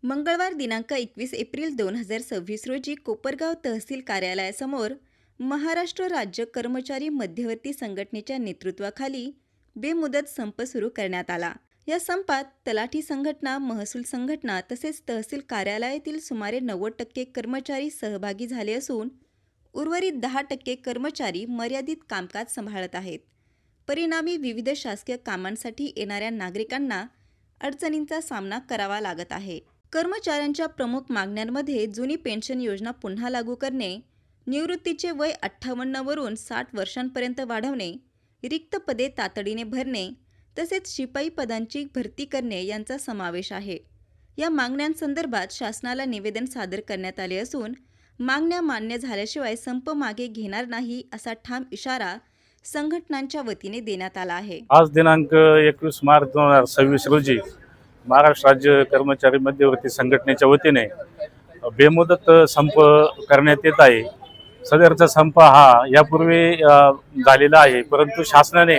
मंगळवार दिनांक 21 एप्रिल 2026 रोजी कोपरगाव तहसील कार्यालयासमोर महाराष्ट्र राज्य कर्मचारी मध्यवर्ती संघटनेच्या नेतृत्वाखाली बेमुदत संप सुरू करण्यात आला। या संपात तलाठी संघटना, महसूल संघटना तसेच तहसील कार्यालयातील सुमारे 90% कर्मचारी सहभागी झाले असून उर्वरित 10% कर्मचारी मर्यादित कामकाज सांभाळत आहेत। परिणामी विविध शासकीय कामांसाठी येणाऱ्या नागरिकांना अडचणींचा सामना करावा लागत आहे। कर्मचाऱ्यांच्या प्रमुख मागण्यांमध्ये जुनी पेन्शन योजना पुन्हा लागू करणे, निवृत्तीचे वय 58 वरून 60 वर्षांपर्यंत वाढवणे, रिक्त पदे तातडीने भरणे तसेच शिपाई पदांची भरती करणे यांचा समावेश आहे। या मागण्यांसंदर्भात शासनाला निवेदन सादर करण्यात आले असून मागण्या मान्य झाल्याशिवाय संप मागे घेणार नाही असा ठाम इशारा संघटनांच्या वतीने देण्यात आला आहे। आज दिनांक 21 मार्च 2026 रोजी महाराष्ट्र राज्य कर्मचारी मध्यवर्ती संघटनेच्या वतीने बेमुदत संप करण्यात येत आहे। सदरचा संप हा यापूर्वी झालेला आहे, परंतु शासनाने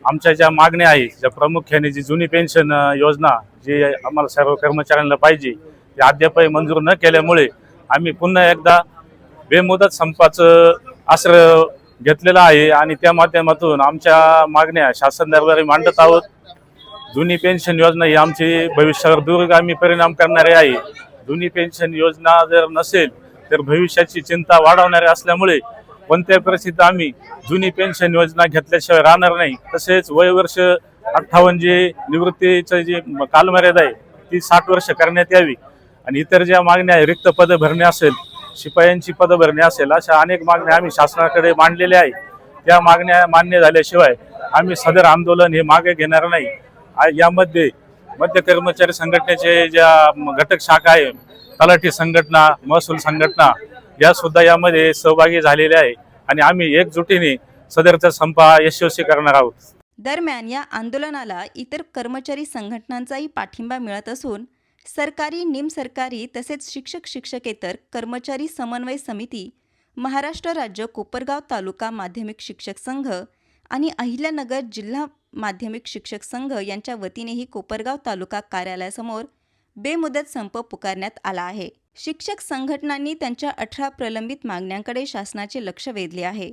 आमच्या ज्या मागण्या आहेत, ज्या प्रामुख्याने जी जुनी पेन्शन योजना जी आम्हाला सर्व कर्मचाऱ्यांना पाहिजे ती अद्याप मंजूर न केल्यामुळे आम्ही पुन्हा एकदा बेमुदत संपाचं आश्रय घेतलेला आहे आणि त्या माध्यमातून आमच्या मागण्या शासन दरबारी मांडत आहोत। जुनी पेन्शन योजना ही आमची भविष्यावर दूरगामी परिणाम करणारी आहे। जुनी पेन्शन योजना जर नसेल तर भविष्याची चिंता वाढवणारी असल्यामुळे कोणत्याही परिस्थितीत आम्ही जुनी पेन्शन योजना घेतल्याशिवाय राहणार नाही। तसेच वयवर्ष 58 जे निवृत्तीची जी कालमर्यादा आहे ती 60 वर्ष करण्यात यावी आणि इतर ज्या मागण्या आहे, रिक्त पद भरणे असेल, शिपायांची पद भरणे असेल, अशा अनेक मागण्या आम्ही शासनाकडे मांडलेल्या आहे। त्या मागण्या मान्य झाल्याशिवाय आम्ही सदर आंदोलन हे मागे घेणार नाही। यामध्ये मध्य कर्मचारी संघटनेचे ज्या घटक शाखा आहे, तलाठी संघटना, महसूल संघटना या सुद्धा यामध्ये सहभागी झालेल्या आहे आणि आम्ही एकजुटीने सदरचा संप यशस्वी करणार आहोत। दरम्यान या आंदोलनाला इतर कर्मचारी संघटनांचाही पाठिंबा मिळत असून सरकारी, निमसरकारी तसेच शिक्षकेतर कर्मचारी समन्वय समिती, महाराष्ट्र राज्य कोपरगाव तालुका माध्यमिक शिक्षक संघ आणि अहिल्यानगर जिल्हा माध्यमिक शिक्षक संघ यांच्या वतीनेही कोपरगाव तालुका कार्यालयासमोर बेमुदत संप पुकारण्यात आला आहे। शिक्षक संघटनांनी त्यांच्या 18 प्रलंबित मागण्यांकडे शासनाचे लक्ष वेधले आहे।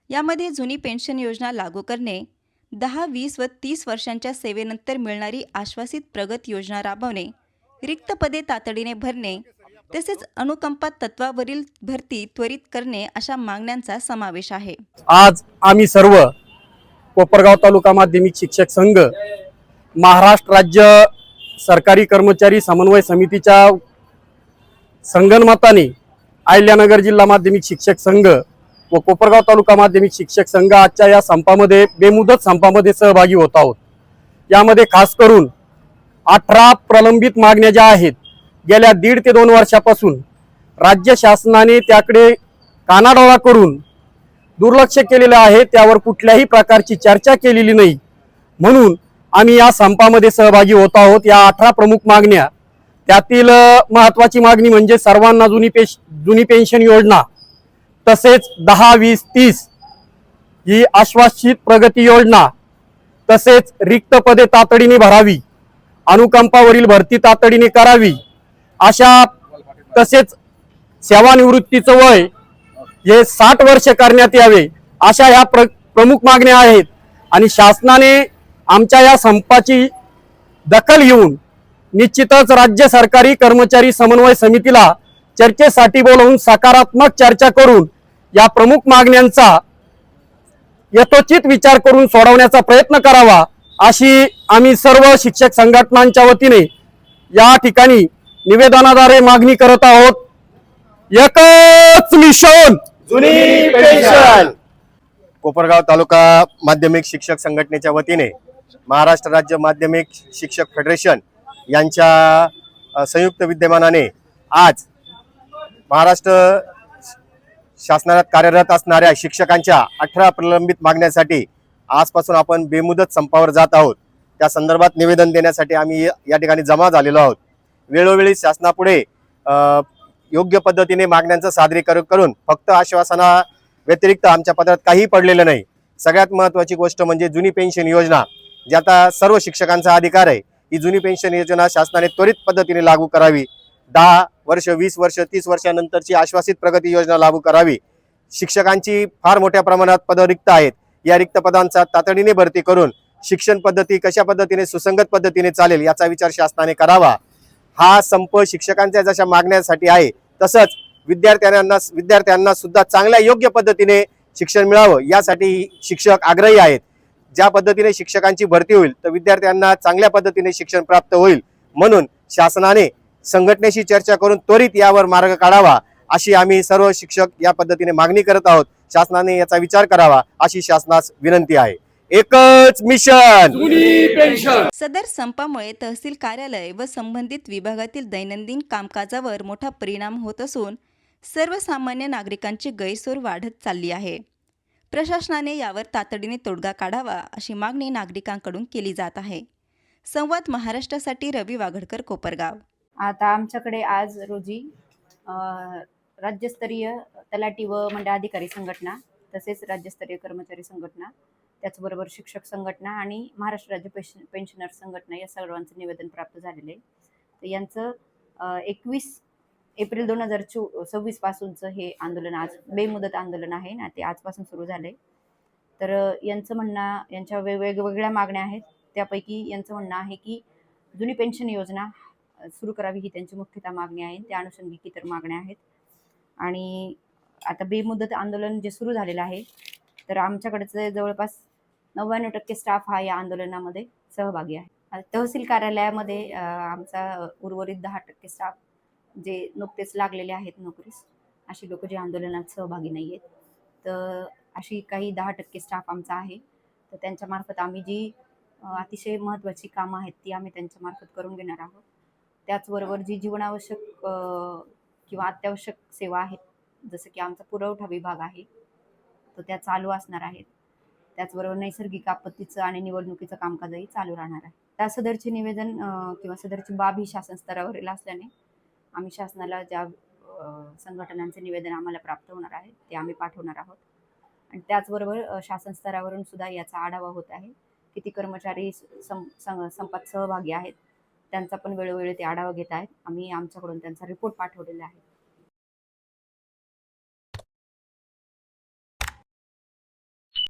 यामध्ये जुनी पेन्शन योजना लागू करणे, 10, 20 व 30 वर्षांच्या सेवेनंतर मिळणारी आश्वासित प्रगती योजना राबवणे, रिक्त पदे तातडीने भरणे तसेच अनुकंपा तत्वावरील भरती त्वरित करणे अशा मागण्यांचा समावेश आहे। आज आम्ही सर्व कोपरगाव तालुका माध्यमिक शिक्षक संघ, महाराष्ट्र राज्य सरकारी कर्मचारी समन्वय समितीच्या संगनमताने अहिल्यानगर जिल्हा माध्यमिक शिक्षक संघ व कोपरगाव तालुका माध्यमिक शिक्षक संघ आजच्या या संपामध्ये बेमुदत संपामध्ये सहभागी होत आहोत। यामध्ये खास करून 18 प्रलंबित मागण्या ज्या आहेत, गेल्या 1.5 ते 2 वर्षापासून राज्य शासनाने त्याकडे कानाडोळा करून दुर्लक्ष केलेलं आहे, त्यावर कुठल्याही प्रकारची चर्चा केलेली नाही। म्हणून आम्ही या संपामध्ये सहभागी होत आहोत। या 18 प्रमुख मागण्या, त्यातील महत्त्वाची मागणी म्हणजे सर्वांना जुनी पेन्शन योजना, तसेच 10, 20, 30 ही आश्वासित प्रगती योजना, तसेच रिक्त पदे तातडीने भरावी, अनुकंपावरील भरती तातडीने करावी अशा, तसेच सेवानिवृत्तीचं वय हे 60 वर्ष करण्यात यावे अशा या प्रमुख मागण्या आहेत। आणि शासनाने आमच्या या संपाची दखल घेऊन निश्चितच राज्य सरकारी कर्मचारी समन्वय समितीला चर्चेसाठी बोलावून सकारात्मक चर्चा करून या प्रमुख मागण्यांचा यथोचित विचार करून सोडवण्याचा प्रयत्न करावा अशी आम्ही सर्व शिक्षक संघटनांच्या वतीने या ठिकाणी निवेदनाद्वारे मागणी करत आहोत। एकच मिशन जुनी पेन्शन। कोपरगाव तालुका माध्यमिक शिक्षक संघटनेच्या वतीने महाराष्ट्र राज्य माध्यमिक शिक्षक फेडरेशन यांच्या संयुक्त विद्यमानाने आज महाराष्ट्र शासनात कार्यरत असणाऱ्या शिक्षकांच्या 18 प्रलंबित मागण्यासाठी आजपासून आपण बेमुदत संपावर जात आहोत। त्या संदर्भात निवेदन देण्यासाठी आम्ही या ठिकाणी जमा झालेलो आहोत। वेळोवेळी शासनापुढे योग्य पद्धतीने मागण्यांचं सादरीकरण करून फक्त आश्वासना व्यतिरिक्त आमच्या पदरात काही पडलेलं नाही। सगळ्यात महत्त्वाची गोष्ट म्हणजे जुनी पेन्शन योजना, जी आता सर्व शिक्षकांचा अधिकार आहे, ही जुनी पेन्शन योजना शासनाने त्वरित पद्धतीने लागू करावी 10 वर्ष, 20 वर्ष, 30 वर्षानंतरची आश्वासित प्रगती योजना लागू करावी. शिक्षकांची फार मोठ्या प्रमाणात पदं रिक्त आहेत. या रिक्त पदांचा तातडीने भरती करून शिक्षण पद्धती कशा पद्धतीने सुसंगत पद्धतीने चालेल याचा विचार शासनाने करावा. हा संप शिक्षकांच्या जशा मागण्यासाठी आहे, तसंच विद्यार्थ्यांना सुद्धा चांगल्या योग्य पद्धतीने शिक्षण मिळावं यासाठी शिक्षक आग्रही आहेत. ज्या पद्धतीने शिक्षकांची भरती होईल तर विद्यार्थ्यांना चांगल्या पद्धतीने शिक्षण प्राप्त होईल. म्हणून शासनाने संघटनेशी चर्चा करून त्वरित यावर मार्ग काढावा अशी आम्ही सर्व शिक्षक या पद्धतीने मागणी करत आहोत. शासनाने याचा विचार करावा अशी शासनास विनंती आहे. एकच मिशन. सदर संपामुळे तहसील कार्यालय व संबंधित विभागातील दैनंदिन कामकाजावर मोठा परिणाम होत असून सर्वसामान्य नागरिकांची गैरसोय वाढत चालली आहे. प्रशासनाने यावर तातडीने तोडगा काढावा अशी मागणी नागरिकांकडून केली जात आहे. संवाद महाराष्ट्रासाठी रवी वाघडकर, कोपरगाव. आता आमच्याकडे आज रोजी राज्यस्तरीय तलाठी व मंडळाधिकारी संघटना, तसेच राज्यस्तरीय कर्मचारी संघटना, त्याचबरोबर शिक्षक संघटना आणि महाराष्ट्र राज्य पेन्शनर संघटना या सर्वांचं निवेदन प्राप्त झालेलं आहे. तर यांचं 21 एप्रिल 2026 पासूनचं हे आंदोलन आज बेमुदत आंदोलन आहे ना, ते आजपासून सुरू झालंय. तर यांचं म्हणणं, यांच्या वेगवेगळ्या मागण्या आहेत. त्यापैकी यांचं म्हणणं आहे की जुनी पेन्शन योजना सुरू करावी ही त्यांची मुख्यतः मागणी आहे. त्या अनुषंगिक इतर मागण्या आहेत. आणि आता बेमुदत आंदोलन जे सुरू झालेलं आहे, तर आमच्याकडचं जवळपास 99% स्टाफ हा या आंदोलनामध्ये सहभागी आहे. तहसील कार्यालयामध्ये आमचा उर्वरित 10% स्टाफ जे नुकतेच लागलेले आहेत नोकरीस, अशी लोक जे आंदोलनात सहभागी नाही आहेत, तर अशी काही 10% स्टाफ आमचा आहे. तर त्यांच्यामार्फत आम्ही जी अतिशय महत्त्वाची कामं आहेत ती आम्ही त्यांच्यामार्फत करून घेणार आहोत. त्याचबरोबर जी जीवनावश्यक किंवा अत्यावश्यक सेवा आहेत, जसं की आमचा पुरवठा विभाग आहे, तर त्या चालू असणार आहेत. त्याचबरोबर नैसर्गिक आपत्तीचं आणि निवडणुकीचं कामकाजही चालू राहणार आहे. त्या सदरचे निवेदन किंवा सदरची बाब ही शासन स्तरावरील असल्याने आम्ही शासनाला ज्या संघटनांचे निवेदन आम्हाला प्राप्त होणार आहे ते आम्ही पाठवणार आहोत. आणि त्याचबरोबर शासन स्तरावरून सुद्धा याचा आढावा होत आहे. किती कर्मचारी संपात सहभागी आहेत त्यांचा पण वेळोवेळी ते आढावा घेत आहेत. आम्ही आमच्याकडून त्यांचा रिपोर्ट पाठवलेला आहे.